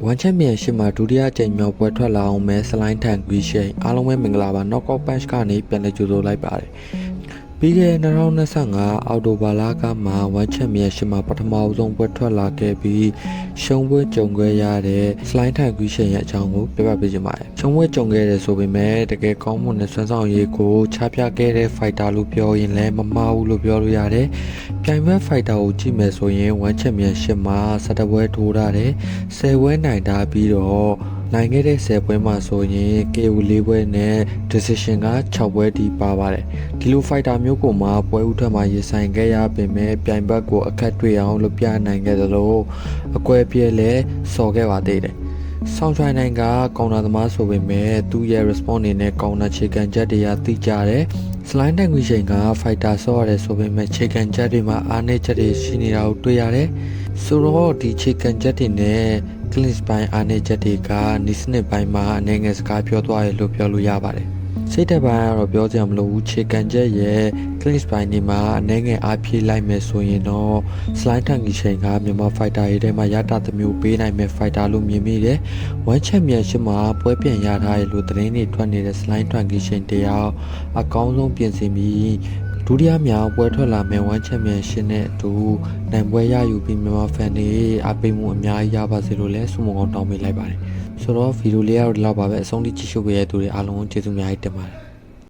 One Championship မှာဒုတိယကြိမ်မြောက်ပွဲထွက်လာအောင်မဲ့စလိုင်းထန်ဂီရှိန်အားလုံးပဲမင်္ဂလာပါ Knockout Punch ကနေပြန်လည်ကြိုဆိုလိုက်ပါတယ်ပြီးခဲ့တဲ့2025အောက်တိုဘာလကမှ One Championship မှာပထမဆုံးပွဲထွက်လာခဲ့ပြီးရှုံးပွဲကြုံခဲ့ရတဲ့စလိုင်းထန်ဂီရှိန်ရဲ့အကြောင်းကိုပြပြပေးချင်ပါတယ်ရှုံးပွဲကြုံခဲ့တယ်ဆိုပေမဲ့တကယ်ကောင်းမွန်တဲ့စွမ်းဆောင်ရည်ကိုချပြခဲ့တဲ့ fighter လို့ပြောရင်လည်းမမှားဘူးလို့ပြောလို့ရတယ်ပြိုင်ပွဲ fighter ကိုကြည့်မယ်ဆိုရင် One Championship မှာ17ပွဲထိုးထားတယ်10ပွဲနိုင်ထားပြီးတော့နိုင်ခဲ့တဲ့10ပွဲမှာဆိုရင် KO 4ပွဲနဲ့ decision က6ပွဲထိပါပါတယ်ဒီလို fighter မျိုးကိုမှပွဲဥထက်မှာရင်ဆိုင်ခဲ့ရပေမဲ့ပြိုင်ဘက်ကိုအခက်တွေ့အောင်လုပ်ပြနိုင်ခဲ့သလိုအကွဲပြဲလဲစော်ခဲ့ပါသေးတယ်ဆောင်းချိုင်းနိုင်ကကောင်တာသမားဆိုပေမဲ့သူ့ရဲ့ response အနေနဲ့ကောင်တာခြေကန်ချက်တွေကသိကြတယ်စလိုင်းတန်ကွီချိန်က fighter ဆော့ရတယ်ဆိုပေမဲ့ခြေကန်ချက်တွေမှာအားနည်းချက်တွေရှိနေတာကိုတွေ့ရတယ်ဆိုတော့ဒီခြေကန်ချက်တွေနဲ့ clinch ပိုင်းအားနည်းချက်တွေကနီးစနစ်ပိုင်းမှာအနေငယ်စကားပြောသွားရလို့ပြောလို့ရပါတယ်စိတ်သက်ပိုင်းကတော့ပြောကြမလို့ခြေကန်ချက်ရဲ့ clinch ပိုင်းဒီမှာအနေငယ်အားဖြည့်လိုက်မယ်ဆိုရင်တော့ slide ထန်ကြီးချိန်ကမြန်မာ fighter တွေထဲမှာရတာသမျိုးပေးနိုင်မဲ့ fighter လို့မြင်မိတယ် One Championship မှာပွဲပြန်ရထားရလို့သတင်းတွေထွက်နေတဲ့ slide ထန်ကြီးချိန်တယောက်အကောင်းဆုံးပြင်ဆင်ပြီးဒုတိယမြောက်ပွဲထွက်လာမဲ့ One Championship နဲ့အတူနိုင်ပွဲရယူပြီးမြန်မာ fan တွေအားပေးမှုအများကြီးရပါစေလို့လည်းဆုမွန်ကောင်းတောင်းပေးလိုက်ပါတယ်ဆိုတော့ဗီဒီယိုလေးကတော့ဒီလောက်ပါပဲအဆုံးထိကြည့်ရှုပေးရတဲ့သူတွေအားလုံးကိုကျေးဇူးအများကြီးတင်ပါတယ်